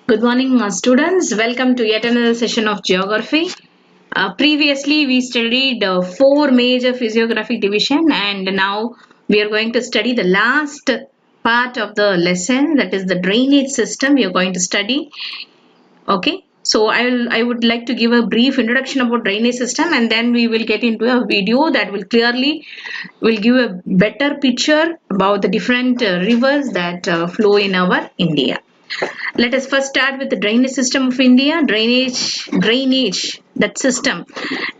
Good morning, students. Welcome to yet another session of geography. Previously, we studied four major physiographic division, and now we are going to study the last part of the lesson, that is the drainage system. We are going to study. Okay, so I would like to give a brief introduction about drainage system, and then we will get into a video that will give a better picture about the different rivers that flow in our India. Let us first start with the drainage system of India. Drainage, that system.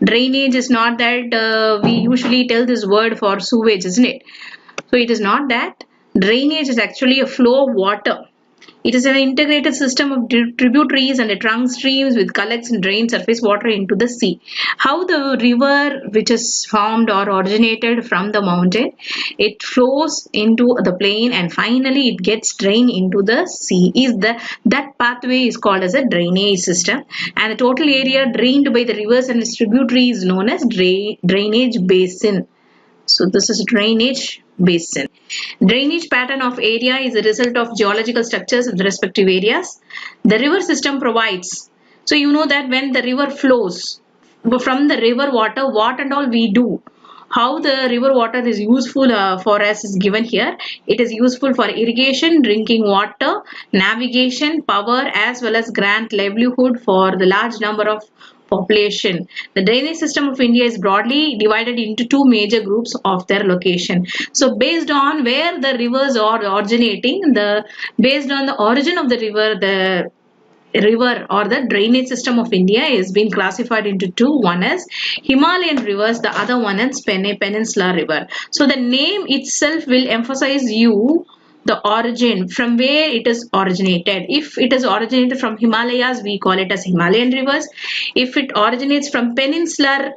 Drainage is not that we usually tell this word for sewage, isn't it? So it is not that. Drainage is actually a flow of water. It is an integrated system of tributaries and trunk streams which collects and drains surface water into the sea. How the river, which is formed or originated from the mountain, it flows into the plain and finally it gets drained into the sea. That pathway is called as a drainage system, and the total area drained by the rivers and its tributaries is known as drainage basin. So this is drainage basin. Drainage pattern of area is a result of geological structures of the respective areas. The river system provides. So you know that when the river flows from the river water, what and all we do. How the river water is useful for us is given here. It is useful for irrigation, drinking water, navigation, power, as well as grant livelihood for the large number of population. The drainage system of India is broadly divided into two major groups of their location. So based on where the rivers are originating, based on the origin of the river or the drainage system of India is being classified into two. One is Himalayan rivers, the other one is Peninsular river. So the name itself will emphasize you the origin, from where it is originated. If it is originated from Himalayas, we call it as Himalayan rivers. If it originates from peninsular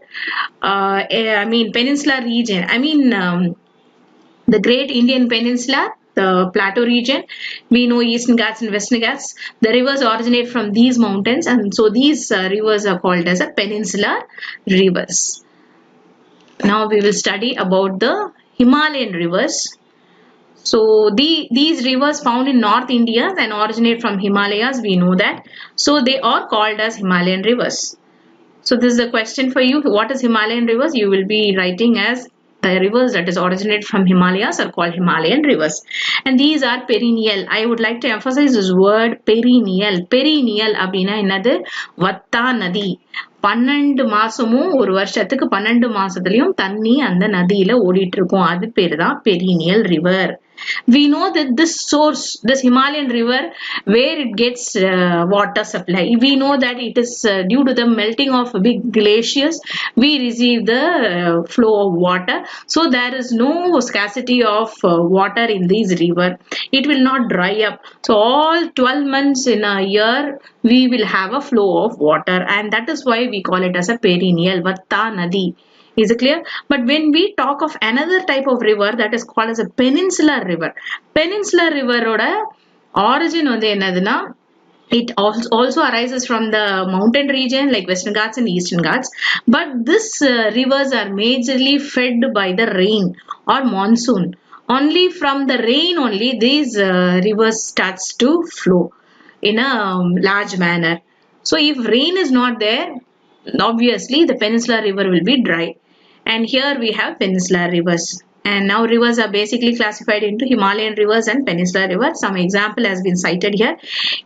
region, the Great Indian Peninsula, the Plateau region, we know Eastern Ghats and Western Ghats. The rivers originate from these mountains, and so these rivers are called as a peninsular rivers. Now we will study about the Himalayan rivers. So these rivers found in North India and originate from Himalayas, we know that. So they are called as Himalayan rivers. So this is a question for you. What is Himalayan rivers? You will be writing as the rivers that is originated from Himalayas are called Himalayan rivers. And these are perennial. I would like to emphasize this word perennial. Perennial அப்படின்னா என்னது? வத்தா நதி. 12 மாசமும் ஒரு வருஷத்துக்கு 12 மாசத்துலயும் தண்ணி அந்த நதியில ஓடிட்டு இருக்கும். அது பேரு தான் perennial river. We know that this source, this Himalayan river, where it gets water supply, we know that it is due to the melting of big glaciers, we receive the flow of water. So there is no scarcity of water in this river. It will not dry up. So all 12 months in a year, we will have a flow of water, and that is why we call it as a perennial, Vatta Nadi. Is it clear? But when we talk of another type of river that is called as a peninsular river, peninsular river oda origin வந்து என்னதுன்னா, it also arises from the mountain region like Western Ghats and Eastern Ghats, but these rivers are majorly fed by the rain or monsoon. Only from the rain only these rivers starts to flow in a large manner. So if rain is not there, obviously the peninsular river will be dry. And here we have peninsular rivers. And now rivers are basically classified into Himalayan rivers and peninsular rivers. Some example has been cited here.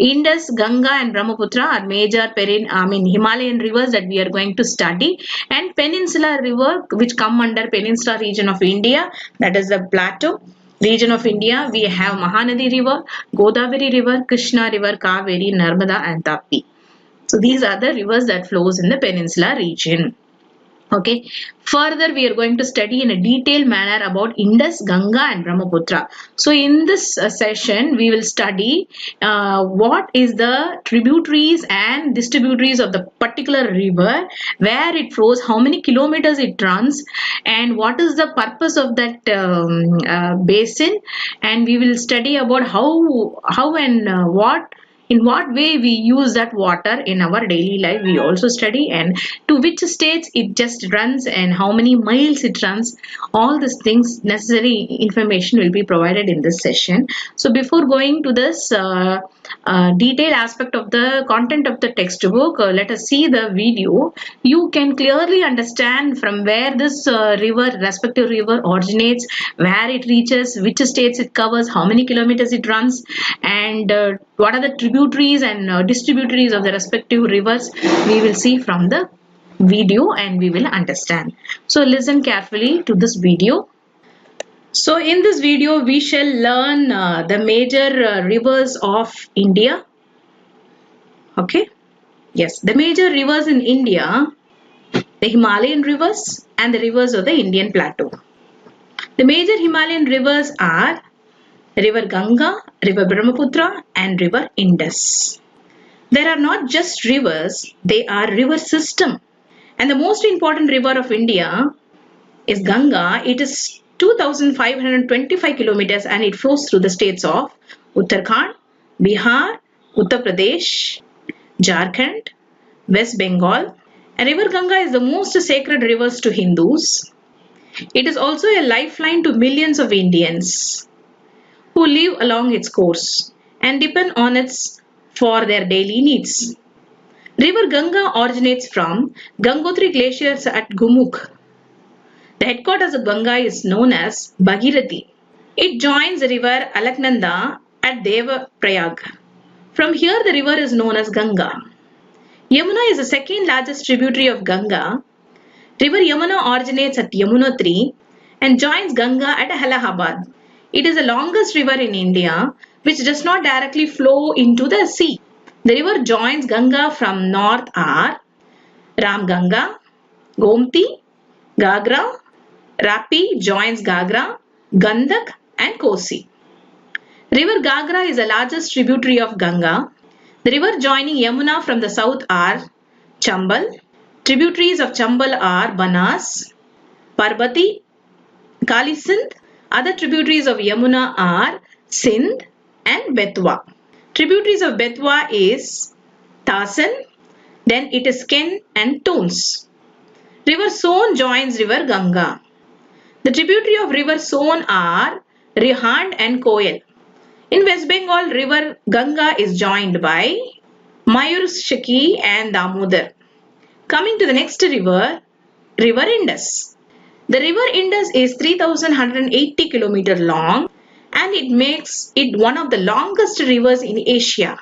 Indus, Ganga and Brahmaputra are major Himalayan rivers that we are going to study. And peninsular river which come under peninsular region of India, that is the Plateau region of India. We have Mahanadi river, Godavari river, Krishna river, Kaveri, Narmada and Tapi. So these are the rivers that flows in the peninsular region. Okay. Further, we are going to study in a detailed manner about Indus, Ganga and Brahmaputra. So in this session, we will study what is the tributaries and distributaries of the particular river, where it flows, how many kilometers it runs, and what is the purpose of that basin. And we will study about how and what, in what way we use that water in our daily life. We also study, and to which states it just runs and how many miles it runs. All these things, necessary information will be provided in this session. So before going to this, detailed aspect of the content of the textbook, let us see the video. You can clearly understand from where this respective river originates, where it reaches, which states it covers, how many kilometers it runs, and what are the tributaries and distributaries of the respective rivers. We will see from the video and we will understand. So listen carefully to this video. So in this video we shall learn the major rivers of India. Okay. Yes, the major rivers in India, the Himalayan rivers and the rivers of the Indian plateau. The major Himalayan rivers are River Ganga, River Brahmaputra and River Indus. There are not just rivers, they are river system. And the most important river of India is Ganga. It is 2,525 kilometers and it flows through the states of Uttarakhand, Bihar, Uttar Pradesh, Jharkhand, West Bengal. And River Ganga is the most sacred rivers to Hindus. It is also a lifeline to millions of Indians who live along its course and depend on it for their daily needs. River Ganga originates from Gangotri glaciers at Gumukh. The headquarters of Ganga is known as Bhagirathi. It joins the river Alaknanda at Devaprayag. From here the river is known as Ganga. Yamuna is the second largest tributary of Ganga. River Yamuna originates at Yamunotri and joins Ganga at Allahabad. It is the longest river in India which does not directly flow into the sea. The river joins Ganga from north are Ramganga, Gomti, Gagra, Rapi joins Gagra, Gandak and Kosi. River Gagra is the largest tributary of Ganga. The river joining Yamuna from the south are Chambal. Tributaries of Chambal are Banas, Parbati, Kalisindh. Other tributaries of Yamuna are Sindh and Betwa. Tributaries of Betwa is Tasan, then it is Ken and Tons. River Son joins River Ganga. The tributary of River Son are Rihand and Koyal. In West Bengal, River Ganga is joined by Mayurshaki and Damodar. Coming to the next river, River Indus. The River Indus is 3,180 km long and it makes it one of the longest rivers in Asia.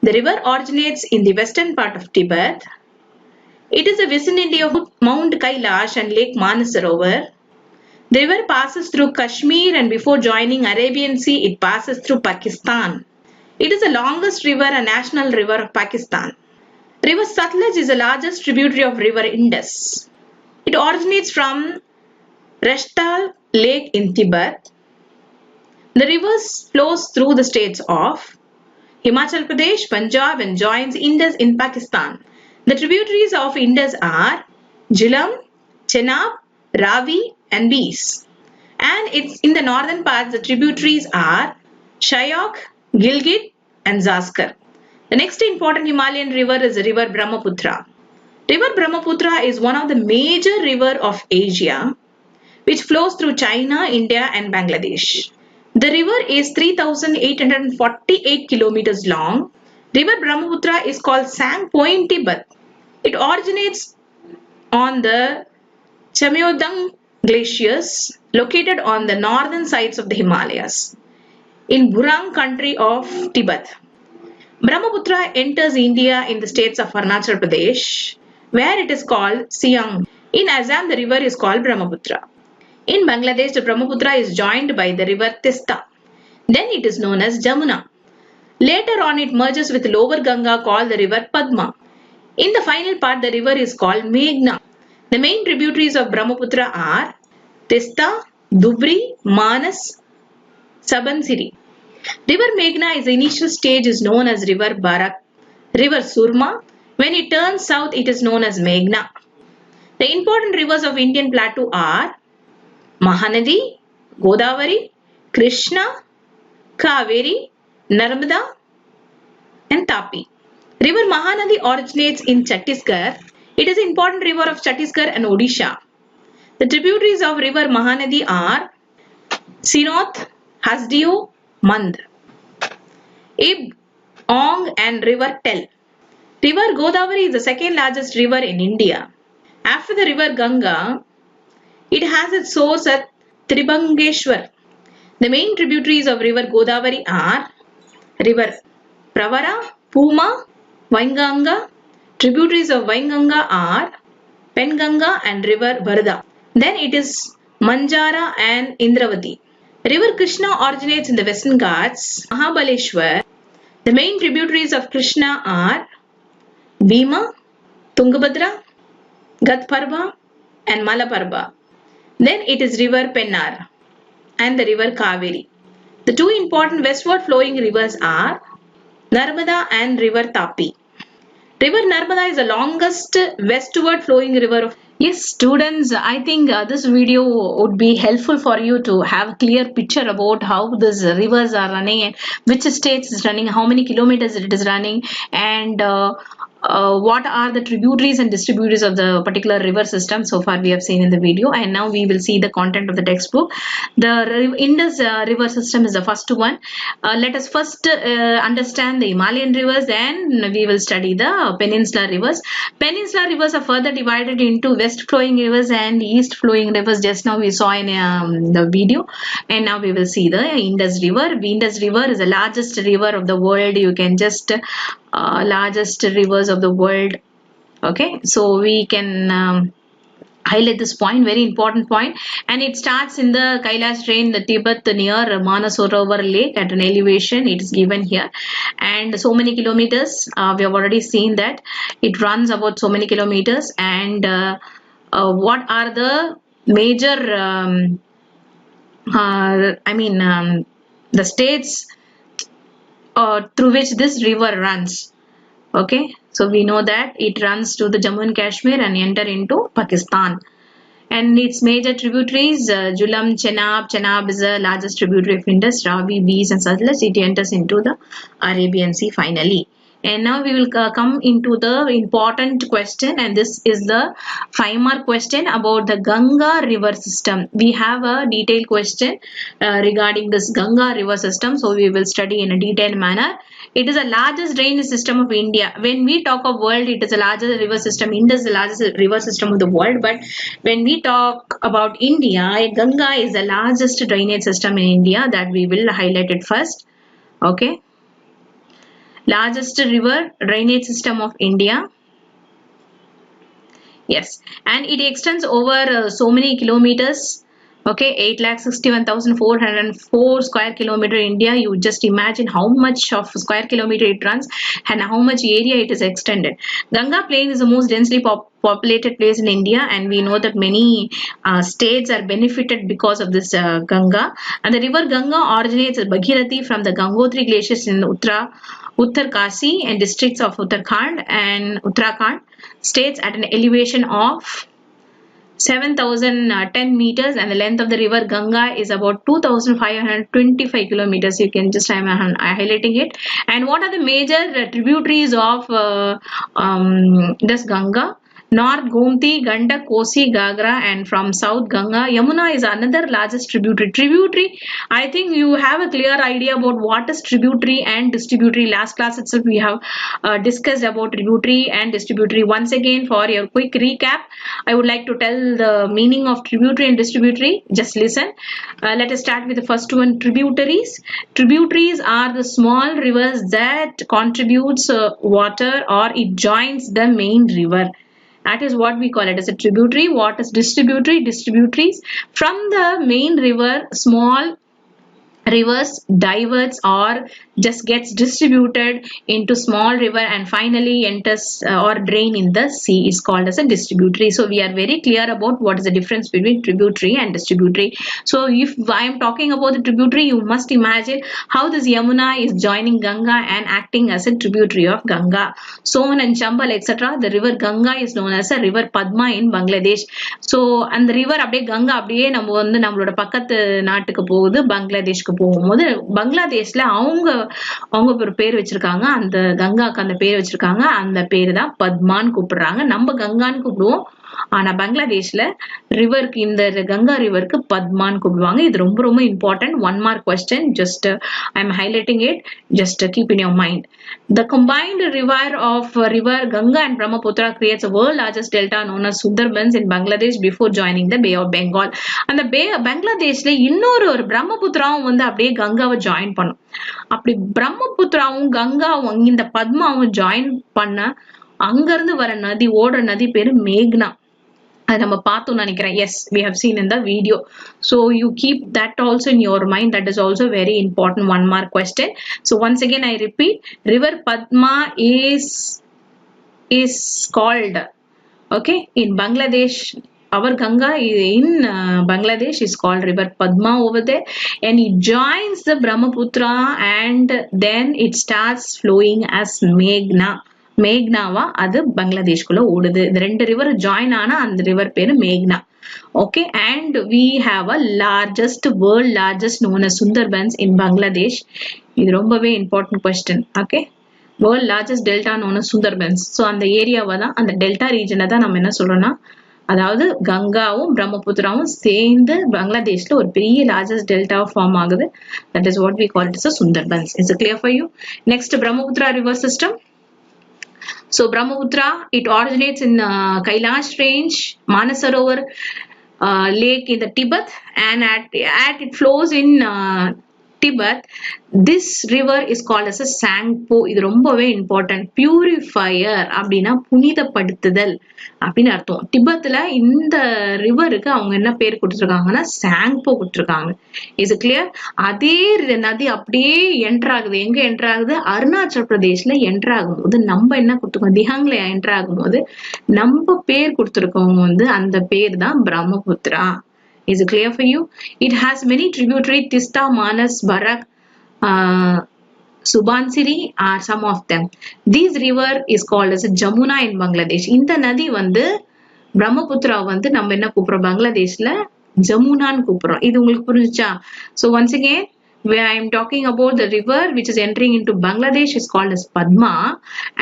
The river originates in the western part of Tibet. It is a vicinity of Mount Kailash and Lake Manasarovar. The river passes through Kashmir and before joining Arabian Sea, it passes through Pakistan. It is the longest river and national river of Pakistan. River Satluj is the largest tributary of River Indus. It originates from Rashtal Lake in Tibet. The river flows through the states of Himachal Pradesh, Punjab and joins Indus in Pakistan. The tributaries of Indus are Jhelum, Chenab, Ravi and Beas. And it's in the northern parts, the tributaries are Shyok, Gilgit and Zaskar. The next important Himalayan river is the River Brahmaputra. River Brahmaputra is one of the major rivers of Asia which flows through China, India and Bangladesh. The river is 3,848 kilometers long. River Brahmaputra is called Sangpo in Tibet. It originates on the Chamyodang glaciers located on the northern sides of the Himalayas in Burang country of Tibet. Brahmaputra enters India in the states of Arunachal Pradesh where it is called Siang. In Assam the river is called Brahmaputra. In Bangladesh the Brahmaputra is joined by the river Tista. Then it is known as Jamuna. Later on it merges with lower Ganga called the river Padma. In the final part the river is called Meghna. The main tributaries of Brahmaputra are Tista, Dubri, Manas, Sabansiri. River Meghna is the initial stage is known as River Barak. River Surma. When it turns south it is known as Meghna. The important rivers of Indian plateau are Mahanadi, Godavari, Krishna, Kaveri, Narmada and Tapi. River Mahanadi originates in Chhattisgarh. It is an important river of Chhattisgarh and Odisha. The tributaries of River Mahanadi are Sinoth, Hasdeo, Mand. A Ong and river Tel. River Godavari is the second largest river in India. After the river Ganga, it has its source at Tribangeshwar. The main tributaries of river Godavari are river Pravara, Puma, Vainganga. Tributaries of Vainganga are Penganga and river Varda. Then it is Manjara and Indravati. River Krishna originates in the Western Ghats, Mahabaleshwar. The main tributaries of Krishna are Bhima, Tungabhadra, Gatparba and Malaparba. Then it is river Pennar and the river Kaveri. The two important westward flowing rivers are Narmada and river Tapi. River Narmada is the longest westward flowing river of. Yes, students, I think this video would be helpful for you to have a clear picture about how these rivers are running and which states is running, how many kilometers it is running, and what are the tributaries and distributaries of the particular river system. So far we have seen in the video, and now we will see the content of the textbook. The Indus river system is the first one. Let us first understand the Himalayan rivers, then we will study the peninsular rivers. Peninsular rivers are further divided into west flowing rivers and east flowing rivers. Just now we saw in the video, and now we will see the Indus river. The Indus river is the largest river of the world. You can just largest rivers of the world. Okay, so we can highlight this point, very important point, and it starts in the Kailash range, the Tibet, near Manasarovar lake at an elevation. It is given here, and so many kilometers. We have already seen that it runs about so many kilometers. And what are the major the states through which this river runs? Okay, so we know that it runs to the Jammu and Kashmir and enter into Pakistan. And its major tributaries, Jhelum, Chenab. Chenab is the largest tributary of Indus, Ravi, Beas and Satluj. It enters into the Arabian Sea finally. And now we will come into the important question, and this is the 5-mark question about the Ganga river system. We have a detailed question regarding this Ganga river system, so we will study in a detailed manner. It is the largest drainage system of India. When we talk of world, it is the largest river system. Indus is the largest river system of the world. But when we talk about India, Ganga is the largest drainage system in India. That we will highlight it first. Okay. Largest river drainage system of India. Yes, and it extends over so many kilometers. Okay, 8,61,404 square kilometer India. You just imagine how much of square kilometer it runs and how much area it is extended. Ganga Plain is the most densely populated place in India, and we know that many states are benefited because of this Ganga. And the river Ganga originates at Bhagirathi from the Gangotri glaciers in Uttarkasi and districts of Uttarakhand and Uttarakhand states at an elevation of 7,010 meters, and the length of the river Ganga is about 2,525 kilometers. You can just, I'm highlighting it. And what are the major tributaries of this Ganga? North Gomti, Gandak, Kosi, Gagra, and from south Ganga. Yamuna is another largest tributary. I think you have a clear idea about what is tributary and distributary. Last class itself we have discussed about tributary and distributary. Once again, for your quick recap, I would like to tell the meaning of tributary and distributary. Just listen. Let us start with the first one, tributaries. Tributaries are the small rivers that contributes water, or it joins the main river. That is what we call it as a tributary. What is distributary? Distributaries from the main river, small rivers diverts or just gets distributed into small river and finally enters or drain in the sea is called as a distributary. So we are very clear about what is the difference between tributary and distributary. So if I am talking about the tributary, you must imagine how this Yamuna is joining Ganga and acting as a tributary of Ganga. Son and Chambal etc. The river Ganga is known as a river Padma in Bangladesh. So and the river அப்படியே Ganga அப்படியே நம்ம வந்து நம்மளோட பக்கத்து நாட்டுக்கு போகுது, பங்களாதேஷ்க்கு போகும்போது பங்களாதேஷ்ல அவங்க ஒரு பேர் வச்சிருக்காங்க, அந்த கங்காக்கு அந்த பேர் வச்சிருக்காங்க, அந்த பேரு தான் பத்மான்னு கூப்பிடுறாங்க. நம்ம கங்கான்னு கூப்பிடுவோம், ஆனா பங்களாதேஷ்ல ரிவருக்கு இந்த கங்கா ரிவருக்கு பத்மான்னு கூப்பிடுவாங்க. இது ரொம்ப ரொம்ப important 1 mark question. Just I am highlighting it. Just keep in your mind. The combined river of river Ganga and Brahmaputra creates a world largest delta known as Sundarbans in Bangladesh before joining the Bay of Bengal. அந்த பங்களாதேஷ்ல இன்னொரு ஒரு பிரம்மபுத்திராவும் வந்து அப்படியே கங்காவை join பண்ணும். அப்படி பிரம்மபுத்திராவும் கங்காவும் இந்த பத்மாவும் join பண்ண அங்க இருந்து வர நதி ஓடுற நதி பேரு மேக்னா. அது நம்ம பார்த்தோம்னு நினைக்கிறேன். Yes, we have seen in the video. So you keep that also in your mind. That is also very important 1 mark question. So once again I repeat, river Padma is called, okay, in Bangladesh. Our Ganga in Bangladesh is called river Padma over there, and it joins the Brahmaputra and then it starts flowing as Meghna. மேக்னாவா அது பங்களாதேஷ்குள்ள ஓடுது. இந்த ரெண்டு river join ஆனா அந்த river பேரு மேக்னா. Okay, and we have a world largest known as Sundarbans in Bangladesh. இது ரொம்பவே important question. Okay, world largest delta known as Sundarbans. So அந்த ஏரியாவை தான், அந்த டெல்டா ரீஜனை தான் நம்ம என்ன சொல்றோம்னா, அதாவது கங்காவும் பிரம்மபுத்திராவும் சேர்ந்து பங்களாதேஷ்ல ஒரு பெரிய லார்ஜஸ்ட் டெல்டா ஃபார்ம் ஆகுது. That is what we call it as Sundarbans. Is it clear for you? Next, Brahmaputra river system. So Brahmaputra, it originates in Kailash range, Manasarovar lake in the Tibet, and at it flows in Tibet. This river is called as a Sangpo. இது ரொம்பவே important. Purifier அப்படின்னா புனிதப்படுத்துதல் அப்படின்னு அர்த்தம். டிபெத்ல இந்த ரிவருக்கு அவங்க என்ன பேர் கொடுத்துருக்காங்கன்னா சாங்போ கொடுத்துருக்காங்க. Is clear? அதே நதி அப்படியே என்டர் ஆகுது. எங்க என்டர் ஆகுது? அருணாச்சல் பிரதேஷ்ல என்டர் ஆகும்போது நம்ம என்ன கொடுத்துருக்கோம், திஹாங்ல என்டர் ஆகும்போது நம்ம பேர் கொடுத்துருக்கவங்க வந்து அந்த பேர் தான் Brahmaputra. Is it clear for you? It has many tributaries. Tista, Manas, Barak, Subansiri are some of them. This river is called as Jamuna in Bangladesh. இந்த நதி வந்து பிரம்மபுத்திரா வந்து நம்ம என்ன கூப்பிடுறோம், பங்களாதேஷ்ல ஜமுனான்னு கூப்பிடுறோம். இது உங்களுக்கு புரிஞ்சுச்சா? So once again, where I am talking about the river which is entering into Bangladesh is called as Padma,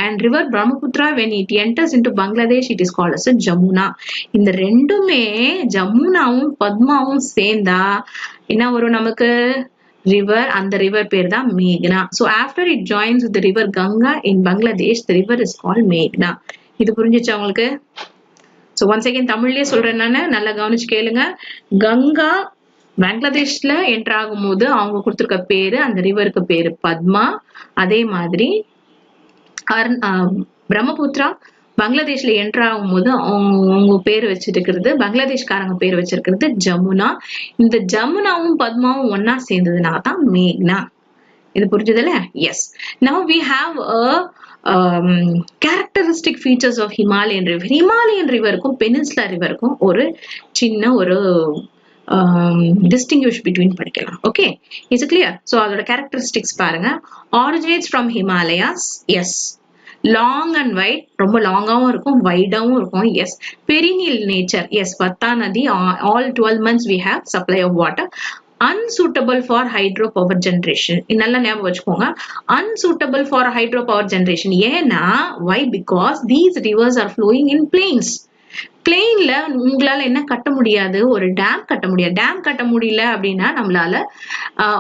and river Brahmaputra when it enters into Bangladesh it is called as a Jamuna. இந்த ரெண்டுமே ஜமுனாவும் பத்மாவும் சேர்ந்தா என்ன வரும் நமக்கு? river. அந்த river பேர் தான் மேக்னா. So after it joins with the river Ganga in Bangladesh, the river is called Meghna. இது புரிஞ்சுச்சா உங்களுக்கு? So once again தமிழ்லயே சொல்றேன் நானு, நல்லா கவனிச்சு கேளுங்க. கங்கா பங்களாதேஷ்ல என்டர் ஆகும் போது அவங்க கொடுத்திருக்க பேரு, அந்த ரிவருக்கு பேரு பத்மா. அதே மாதிரி பிரம்மபுத்திரா பங்களாதேஷ்ல என்டர் ஆகும் போது அவங்க பேர் வச்சிருக்கிறது, பங்களாதேஷ்காரங்க பேர் வச்சிருக்கிறது ஜமுனா. இந்த ஜமுனாவும் பத்மாவும் ஒன்னா சேர்ந்ததுனால தான் மேக்னா. இது புரிஞ்சதுல? Yes. Now we have characteristic features of Himalayan river. Himalayan riverக்கும் பெனின்சுலா ரிவருக்கும் ஒரு சின்ன ஒரு distinguish between படிக்கலாம். Okay, is it clear? So அதோட characteristics பாருங்க. Originates from Himalayas. Yes. Long and wide, ரொம்ப லாங்காவும் இருக்கும், வைடாவும் இருக்கும். Yes. Perennial nature. Yes. பத்தா நதி, all 12 months we have supply of water. Unsuitable for hydropower generation. நல்லா ஞாபகம் வச்சுக்கோங்க. Unsuitable for hydropower generation. ஏன்னா why? Because these rivers are flowing in plains. பிளெயின்ல உங்களால என்ன கட்ட முடியாது? ஒரு டேம் கட்ட முடியாது. டேம் கட்ட முடியல அப்படின்னா நம்மளால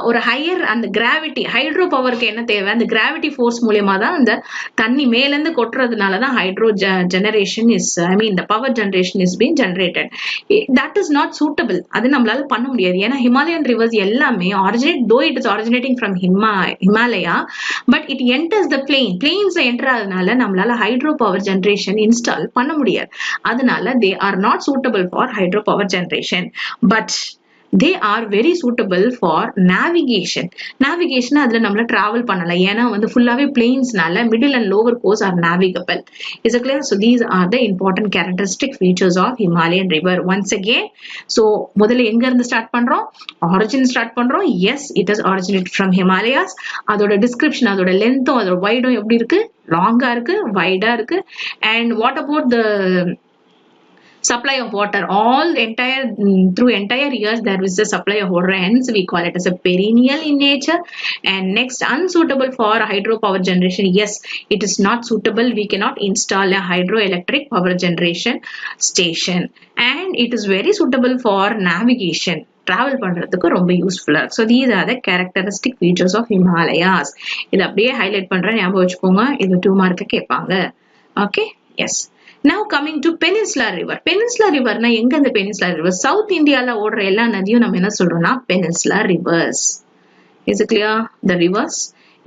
ஒரு ஹையர் அந்த கிராவிட்டி, ஹைட்ரோ பவருக்கு என்ன தேவை? அந்த கிராவிட்டி ஃபோர்ஸ் மூலியமா தான் அந்த தண்ணி மேல இருந்து கொட்டுறதுனாலதான் hydro generation is, I mean the power generation is been generated. That is not suitable. அது நம்மளால பண்ண முடியாது. ஏன்னா ஹிமாலயன் ரிவர்ஸ் எல்லாமே though it is originating from Himalaya, but it enters the பிளெயின்ஸ்ல என்டர் ஆகுதுனால நம்மளால ஹைட்ரோ பவர் ஜெனரேஷன் இன்ஸ்டால் பண்ண முடியாது. அதனால they are not suitable for hydropower generation, but they are very suitable for navigation. Navigation அதுல நம்மள travel பண்ணலாம். ஏன்னா வந்து ஃபுல்லாவே plains-னால middle and lower coast are navigable. Is it clear? So these are the important characteristic features of Himalayan river. Once again, so முதல்ல எங்க இருந்து start பண்றோம்? origin ஸ்டார்ட் பண்றோம். Yes, it has originated from Himalayas. அதோட description, அதோட length-உம் அதோட wide-உம் எப்படி இருக்கு? லாங்கா இருக்கு, வைடா இருக்கு. And what about the Supply of water, all entire through entire years there is a supply of water, hence we call it as a perennial in nature. And next, unsuitable for hydropower generation. Yes, it is not suitable, we cannot install a hydroelectric power generation station. And it is very suitable for navigation, travel பண்றதுக்கு ரொம்ப யூஸ்ஃபுல்லா இருக்கு. So these are the characteristic features of Himalayas. இத அப்படியே highlight பண்றேன், ஞாபகம் வச்சுக்கோங்க, இது 2 மார்க் கேட்பாங்க. Okay, yes. Now coming to Peninsula River. Peninsula River na எங்க அந்த Peninsula River? South Indiaல ஓடுற எல்லா நதியும் நம்ம என்ன சொல்றோம்னா Peninsula Rivers. Is it clear? The rivers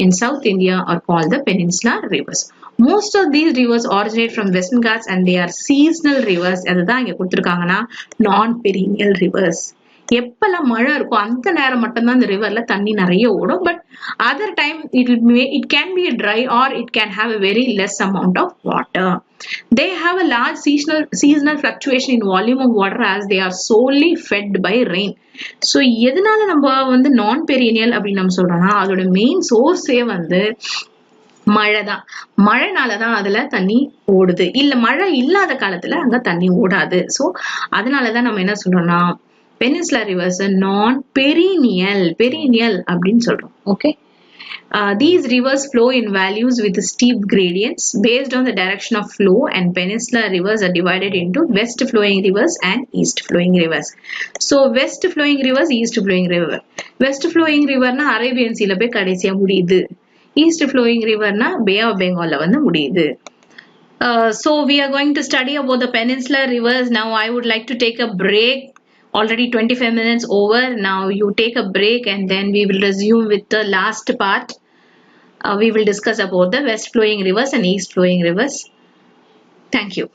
in South India are called the Peninsula Rivers. Most of these rivers originate from Western Ghats and they are seasonal rivers. அதுதான் இங்க கொடுத்திருக்காங்கன்னா non-perennial rivers. எப்பெல்லாம் மழை இருக்கும் அந்த நேரம் மட்டும்தான் இந்த ரிவர்ல தண்ணி நிறைய ஓடும். But other time it can be dry or it can have a very less amount of water. They have a large seasonal fluctuation in volume of water as they are solely fed by rain. So எதனால நம்ம வந்து நான் பெரியனியல் அப்படின்னு நம்ம சொல்றோம்னா அதோட main சோர்ஸே வந்து மழைதான். மழைனாலதான் அதுல தண்ணி ஓடுது. இல்ல மழை இல்லாத காலத்துல அங்க தண்ணி ஓடாது. சோ அதனாலதான் நம்ம என்ன சொல்றோம்னா Peninsula rivers are non-perennial. Perennial அப்படின்னு சொல்றோம். Okay. These rivers flow in valleys with steep gradients based on the direction of flow, and peninsular rivers are divided into west flowing rivers and east flowing rivers. So west flowing rivers, east flowing river. West flowing river na Arabian Sea la போய் கடைசியா முடியுது. East flowing river na Bay of Bengal la வந்து முடியுது. So we are going to study about the peninsular rivers. Now I would like to take a break. Already 25 minutes over. Now you take a break and then we will resume with the last part. We will discuss about the west flowing rivers and east flowing rivers. Thank you.